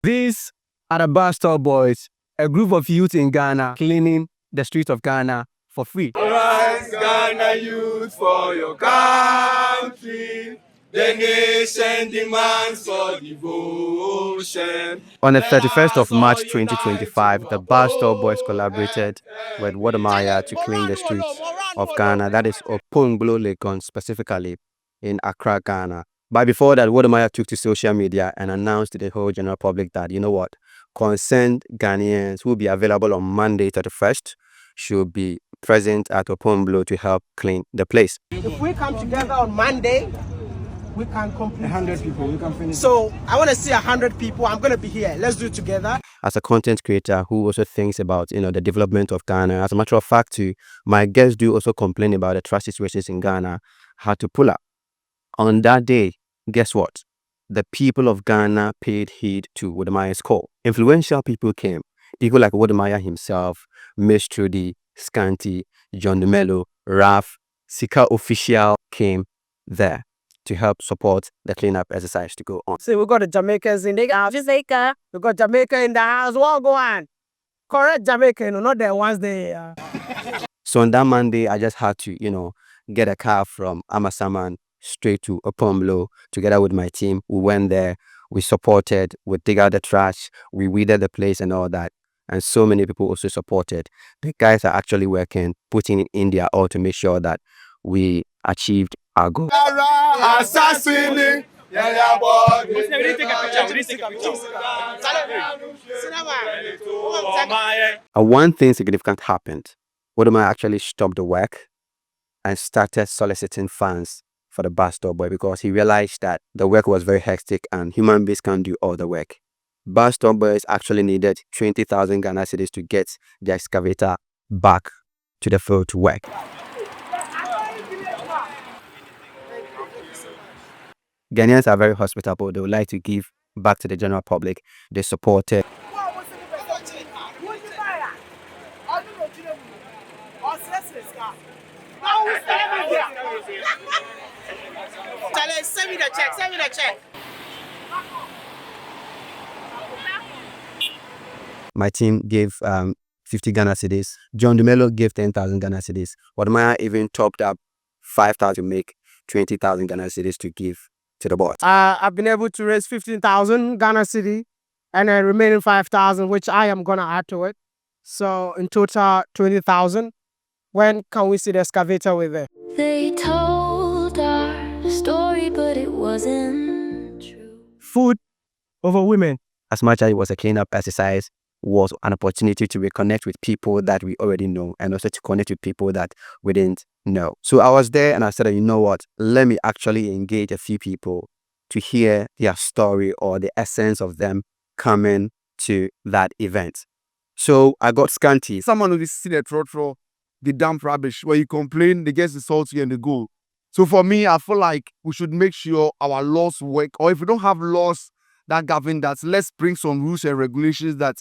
These are the Basto boys, a group of youth in Ghana cleaning the streets of Ghana for free. Rise, Ghana youth, for your country. The nation demands for devotion. On the 31st of March 2025, the Basto boys collaborated with Wodemaya to clean the streets of Ghana, that is Oponglo Legon specifically, in Accra, Ghana. But before that, Wodemaya took to social media and announced to the whole general public that, you know what, concerned Ghanaians who will be available on Monday 31st should be present at Oponglo to help clean the place. If we come together on Monday, we can complete 100 people, we can finish. So I want to see 100 people. I'm going to be here. Let's do it together. As a content creator who also thinks about, the development of Ghana, as a matter of fact, too, my guests do also complain about the trust situations in Ghana, how to pull up. On that day, guess what? The people of Ghana paid heed to Wodemaya's call. Influential people came. People like Wodemaya himself, Miss Trudy, Scanty, John DeMello, Raf, Sika Official came there to help support the cleanup exercise to go on. See, we got the Jamaicans in the house. Jamaica. We got Jamaica in the house. What go on? Correct Jamaican, not the ones they. So on that Monday, I just had to, get a car from Amasaman straight to Opomlo together with my team. We went there, we supported, we dig out the trash, we weeded the place and all that. And so many people also supported. The guys are actually working, putting in their all to make sure that we achieved our goal. Assassin. And one thing significant happened. Wodemaya actually stopped the work and started soliciting funds for the Basto boy because he realized that the work was very hectic and human beings can't do all the work. Basto boys actually needed 20,000 Ghana cedis to get the excavator back to the field to work. Ghanaians are very hospitable. They would like to give back to the general public. They supported. Send me the check. Send me the check. My team gave 50 Ghana cedis. John DeMello gave 10,000 Ghana cedis. Wodemaya even topped up 5,000 to make 20,000 Ghana cedis to give to the board. I've been able to raise 15,000 Ghana cedi and then remaining 5,000, which I am going to add to it. So in total, 20,000. When can we see the excavator with it? They told our story, but it wasn't true. Food over women. As much as it was a cleanup exercise, was an opportunity to reconnect with people that we already know and also to connect with people that we didn't know. So I was there and I said, you know what, let me actually engage a few people to hear their story or the essence of them coming to that event. So I got Scanty. Someone who is sitting at the dump rubbish where you complain, they get the salty and they go. So for me, I feel like we should make sure our laws work, or if we don't have laws that govern that, let's bring some rules and regulations that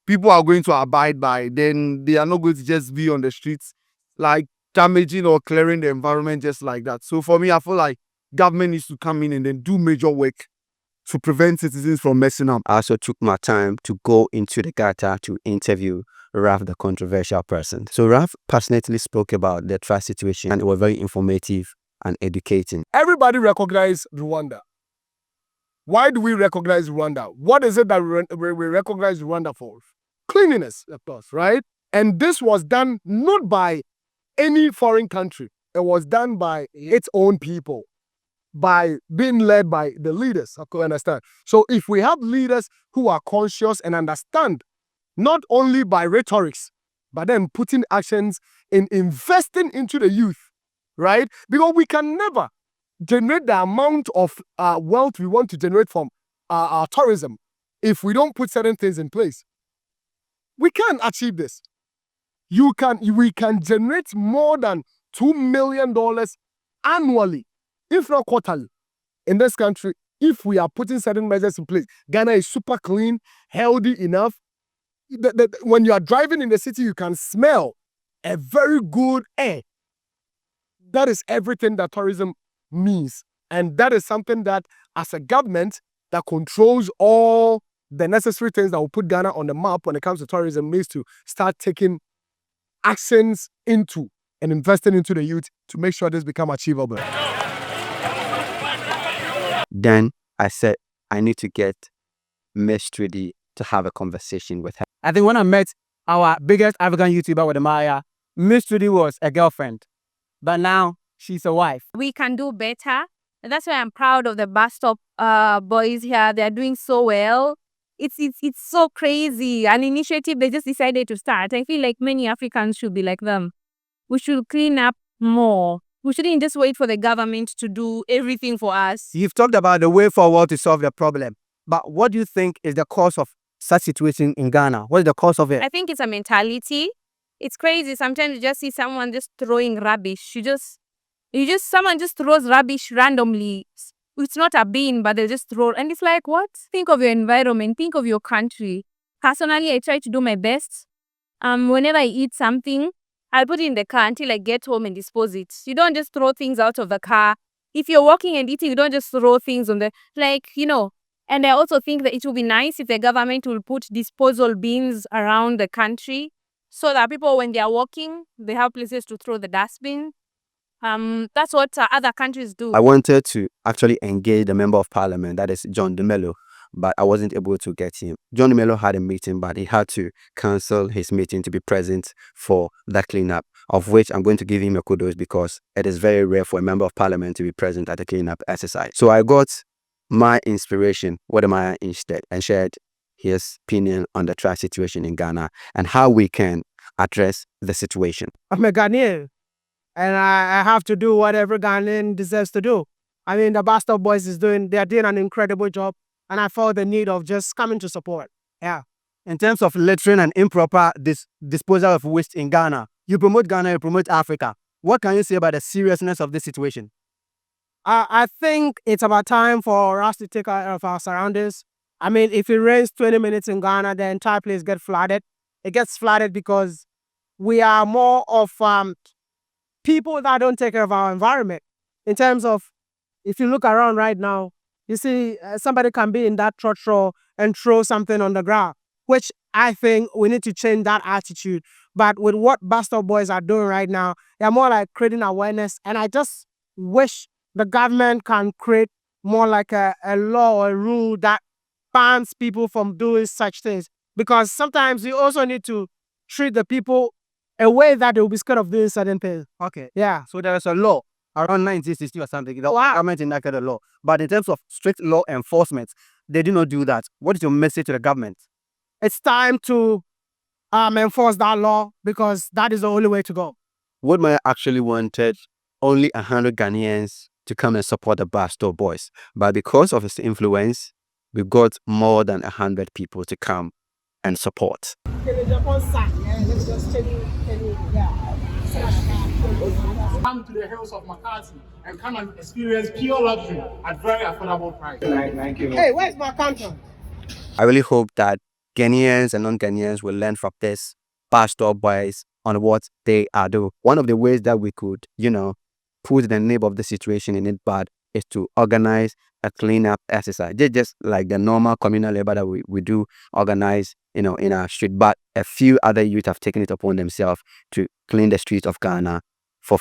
people are going to abide by. Then they are not going to just be on the streets like damaging or clearing the environment just like that. So for me, I feel like government needs to come in and then do major work to prevent citizens from messing up. I also took my time to go into the gutter to interview Raf, the controversial person. So Raf passionately spoke about the trust situation and it was very informative and educating. Everybody recognize Rwanda. Why do we recognize Rwanda? What is it that we recognize Rwanda for? Cleanliness, of course, right? And this was done not by any foreign country. It was done by its own people, by being led by the leaders. I could understand. So if we have leaders who are conscious and understand, not only by rhetorics, but then putting actions in investing into the youth, right? Because we can never generate the amount of wealth we want to generate from our tourism if we don't put certain things in place. We can't achieve this. We can generate more than $2 million annually, if not quarterly, in this country if we are putting certain measures in place. Ghana is super clean, healthy enough. When you are driving in the city, you can smell a very good air. That is everything that tourism means. And that is something that, as a government that controls all the necessary things that will put Ghana on the map when it comes to tourism means to start taking actions into and investing into the youth to make sure this become achievable. Then I said, I need to get Miss Trudy to have a conversation with her. I think when I met our biggest African YouTuber, Wodemaya, Miss Trudy was a girlfriend, but now she's a wife. We can do better. And that's why I'm proud of the Basto boys here. They're doing so well. It's so crazy. An initiative they just decided to start. I feel like many Africans should be like them. We should clean up more. We shouldn't just wait for the government to do everything for us. You've talked about the way forward to solve the problem, but what do you think is the cause of such situation in Ghana? What is the cause of it? I think it's a mentality. It's crazy. Sometimes you just see someone just throwing rubbish. Someone just throws rubbish randomly. It's not a bin, but they just throw. And it's like, what? Think of your environment. Think of your country. Personally, I try to do my best. Whenever I eat something, I'll put it in the car until I get home and dispose it. You don't just throw things out of the car. If you're walking and eating, you don't just throw things on the, And I also think that it would be nice if the government will put disposal bins around the country so that people, when they are walking, they have places to throw the dustbin. That's what other countries do. I wanted to actually engage the member of parliament, that is John Dumelo, but I wasn't able to get him. John Dumelo had a meeting, but he had to cancel his meeting to be present for that cleanup, of which I'm going to give him a kudos because it is very rare for a member of parliament to be present at a cleanup exercise. So I got my inspiration, Wodemaya, instead, and shared his opinion on the trash situation in Ghana and how we can address the situation. I'm a Ghanaian, and I have to do whatever Ghanaian deserves to do. I mean, the Basto boys they're doing an incredible job, and I felt the need of just coming to support. Yeah. In terms of littering and improper disposal of waste in Ghana, you promote Ghana, you promote Africa. What can you say about the seriousness of this situation? I think it's about time for us to take care of our surroundings. I mean, if it rains 20 minutes in Ghana, the entire place gets flooded. It gets flooded because we are more of people that don't take care of our environment. In terms of, if you look around right now, you see somebody can be in that trotro and throw something on the ground, which I think we need to change that attitude. But with what Basto boys are doing right now, they're more like creating awareness. And I just wish the government can create more like a law or a rule that bans people from doing such things. Because sometimes you also need to treat the people a way that they will be scared of doing certain things. Okay. Yeah. So there is a law around 1960 or something. The government enacted a law. But in terms of strict law enforcement, they do not do that. What is your message to the government? It's time to enforce that law because that is the only way to go. Wodemaya actually wanted only 100 Ghanaians to come and support the Basto boys. But because of his influence, we got more than 100 people to come and support. Come to the hills of McCarthy and come and experience pure luxury at very affordable price. Thank you. Hey, where's my contract? I really hope that Ghanaians and non-Ghanaians will learn from this Basto boys on what they are doing. One of the ways that we could, put the name of the situation in it bad is to organize a cleanup exercise. Just like the normal communal labor that we do organize, in our street. But a few other youth have taken it upon themselves to clean the streets of Ghana for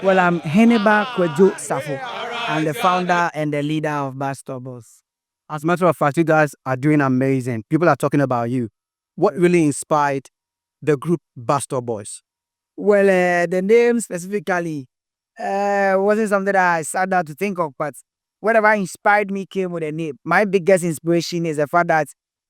Well, I'm Heneba Kwejo Safo. I'm the founder and the leader of Basto Boys. As a matter of fact, you guys are doing amazing. People are talking about you. What really inspired the group Basto Boys? Well, the name specifically wasn't something that I sat down to think of, but whatever inspired me came with a name. My biggest inspiration is the fact that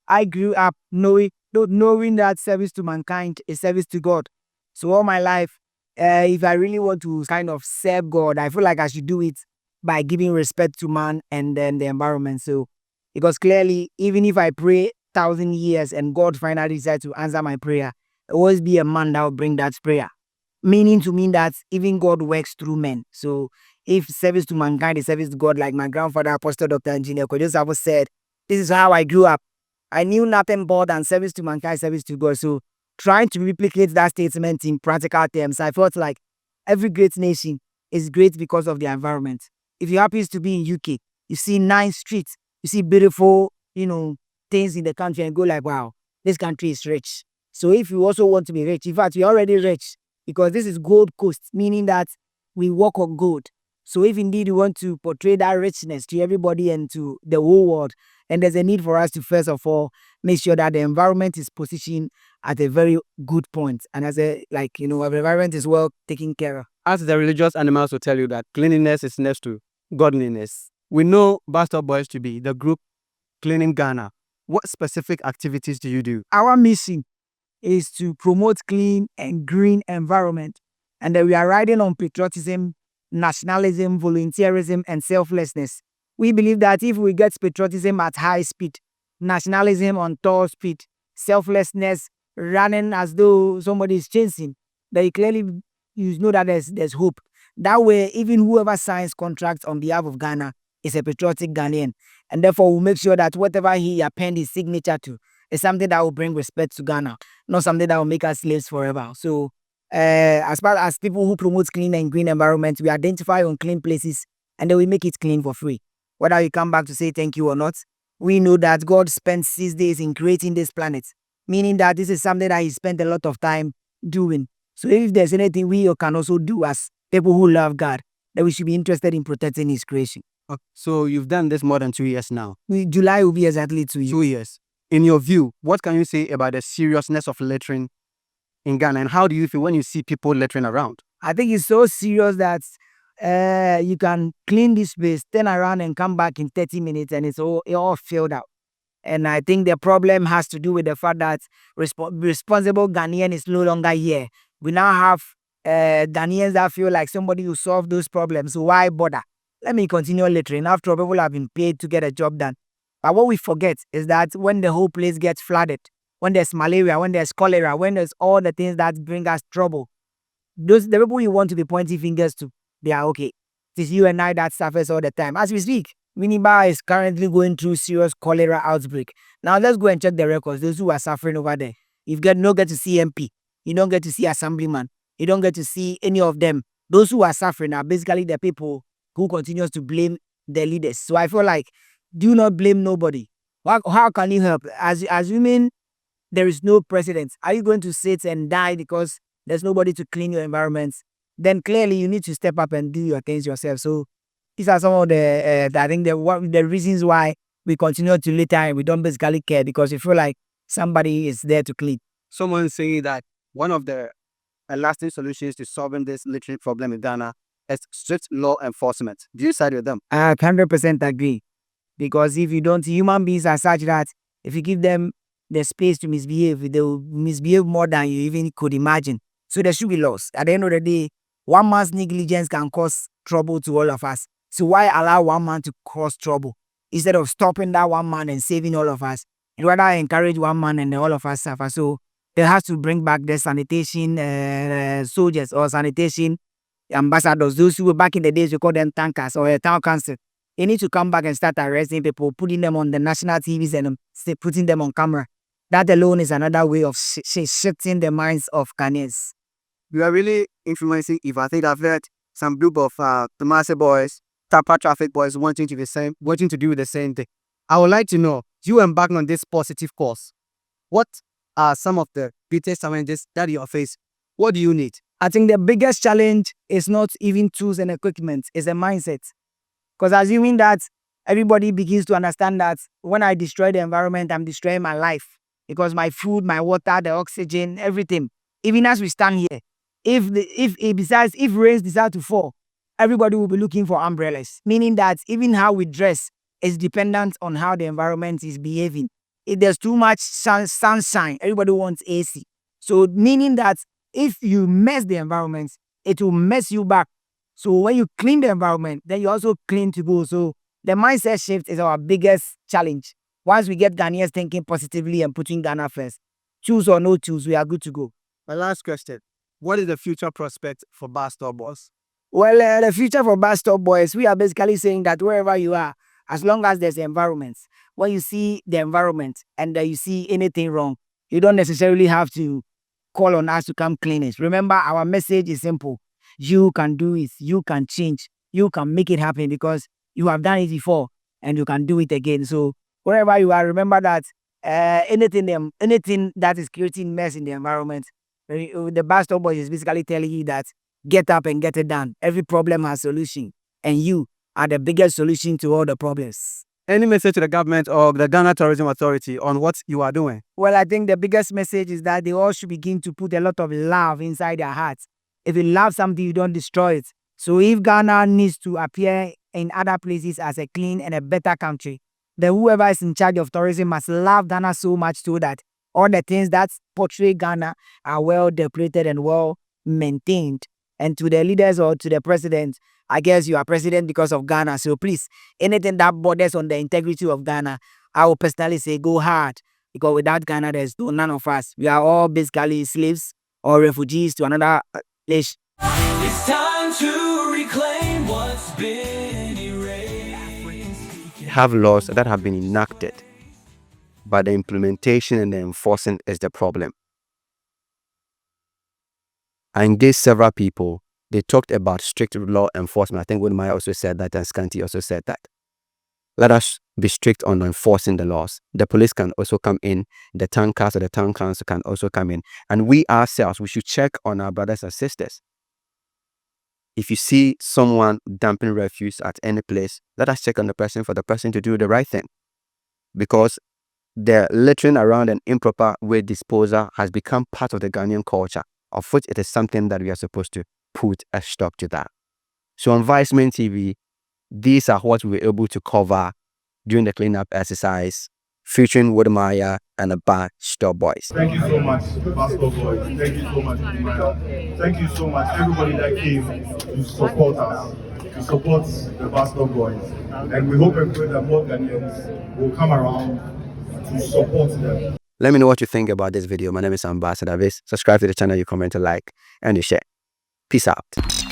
I grew up knowing that service to mankind is service to God. So all my life, if I really want to kind of serve God, I feel like I should do it by giving respect to man and then the environment. So, because clearly, even if I pray 1,000 years and God finally decides to answer my prayer, there will always be a man that will bring that prayer. Meaning to mean that even God works through men. So, if service to mankind is service to God, like my grandfather, Apostle Dr. Engineer Kojo Sabo said, this is how I grew up. I knew nothing more than service to mankind, service to God. So trying to replicate that statement in practical terms, I felt like every great nation is great because of the environment. If you happen to be in UK, you see nice streets, you see beautiful, things in the country and go like, wow, this country is rich. So if you also want to be rich, in fact, you're already rich because this is Gold Coast, meaning that we work on gold. So if indeed you want to portray that richness to everybody and to the whole world, and there's a need for us to first of all make sure that the environment is positioned at a very good point, and as a our environment is well taken care of. As the religious animals will tell you that cleanliness is next to godliness. We know Basto Boys to be the group cleaning Ghana. What specific activities do you do? Our mission is to promote clean and green environment, and that we are riding on patriotism, nationalism, volunteerism, and selflessness. We believe that if we get patriotism at high speed, nationalism on tall speed, selflessness running as though somebody is chasing, that you know that there's hope. That way, even whoever signs contracts on behalf of Ghana is a patriotic Ghanaian, and therefore we'll make sure that whatever he append his signature to is something that will bring respect to Ghana, not something that will make us slaves forever. So, as far as people who promote clean and green environment, we identify unclean places and then we make it clean for free. Whether you come back to say thank you or not, we know that God spent 6 days in creating this planet, meaning that this is something that He spent a lot of time doing. So if there's anything we can also do as people who love God, then we should be interested in protecting His creation. So you've done this more than 2 years now. July will be exactly 2 years. 2 years. In your view, what can you say about the seriousness of littering in Ghana, and how do you feel when you see people littering around? I think it's so serious that you can clean this place, turn around and come back in 30 minutes and it all filled out. And I think the problem has to do with the fact that responsible Ghanaian is no longer here. We now have Ghanaians that feel like somebody will solve those problems. So why bother? Let me continue littering. After all, people have been paid to get a job done. But what we forget is that when the whole place gets flooded, when there's malaria, when there's cholera, when there's all the things that bring us trouble, the people you want to be pointing fingers to, they are okay. It is you and I that suffers all the time. As we speak, Winneba is currently going through serious cholera outbreak. Now let's go and check the records. Those who are suffering over there. You don't get to see MP. You don't get to see Assemblyman. You don't get to see any of them. Those who are suffering are basically the people who continues to blame the leaders. So I feel like, do not blame nobody. How can you help? Assuming there is no president, are you going to sit and die because there's nobody to clean your environment? Then clearly you need to step up and do your things yourself. So these are some of the I think the reasons why we continue to litter and we don't basically care, because we feel like somebody is there to clean. Someone saying that one of the lasting solutions to solving this littering problem in Ghana is strict law enforcement. Do you side with them? I 100% agree. Because if you don't, human beings are such that if you give them the space to misbehave, they will misbehave more than you even could imagine. So there should be laws. At the end of the day, one man's negligence can cause trouble to all of us. So why allow one man to cause trouble? Instead of stopping that one man and saving all of us, you'd rather encourage one man and all of us suffer. So they have to bring back the sanitation soldiers or sanitation ambassadors. Those who were back in the days, we call them tankers or town council. They need to come back and start arresting people, putting them on the national TVs and putting them on camera. That alone is another way of shifting the minds of Ghanaians. We are really influencing. If I think I've heard some group of Tomase boys, Tapa traffic boys wanting to do the same thing. I would like to know, you embark on this positive course. What are some of the greatest challenges that you face? What do you need? I think the biggest challenge is not even tools and equipment, it's a mindset. Because assuming that everybody begins to understand that when I destroy the environment, I'm destroying my life. Because my food, my water, the oxygen, everything. Even as we stand here, if rains decide to fall, everybody will be looking for umbrellas. Meaning that even how we dress is dependent on how the environment is behaving. If there's too much sunshine, everybody wants AC. So meaning that if you mess the environment, it will mess you back. So when you clean the environment, then you also clean to go. So the mindset shift is our biggest challenge. Once we get Ghanaians thinking positively and putting Ghana first, choose or no choose, we are good to go. My last question. What is the future prospect for Basto Boys? Well, the future for Basto Boys, we are basically saying that wherever you are, as long as there's environment. When you see the environment and you see anything wrong, you don't necessarily have to call on us to come clean it. Remember, our message is simple. You can do it. You can change. You can make it happen because you have done it before and you can do it again. So wherever you are, remember that anything that is creating mess in the environment, the Basto boys is basically telling you that get up and get it done. Every problem has solution, and you are the biggest solution to all the problems. Any message to the government or the Ghana Tourism Authority on what you are doing? Well, I think the biggest message is that they all should begin to put a lot of love inside their hearts. If you love something, you don't destroy it. So if Ghana needs to appear in other places as a clean and a better country, then whoever is in charge of tourism must love Ghana so much so that all the things that portray Ghana are well decorated and well maintained. And to the leaders or to the president, I guess you are president because of Ghana. So please, anything that borders on the integrity of Ghana, I will personally say go hard. Because without Ghana, there's none of us. We are all basically slaves or refugees to another place. It's time to reclaim what's been erased. Have laws that have been enacted, but the implementation and the enforcing is the problem. I engaged several people. They talked about strict law enforcement. I think Wodemaya also said that, and Scanty also said that. Let us be strict on enforcing the laws. The police can also come in. The town council or the town council can also come in. And we ourselves, we should check on our brothers and sisters. If you see someone dumping refuse at any place, let us check on the person for the person to do the right thing. Because the littering around and improper waste disposal has become part of the Ghanaian culture, of which it is something that we are supposed to put a stop to that. So on Viceman TV, these are what we were able to cover during the cleanup exercise, featuring Wodemaya and the Basto boys. Thank you so much, Basto boys. Thank you so much, Wodemaya. Thank you so much, everybody that came to support us, to support the Basto boys. And we hope and pray that more Ghanaians will come around to support them. Let me know what you think about this video. My name is Ambassador Vis. Subscribe to the channel, you comment, like, and you share. Peace out.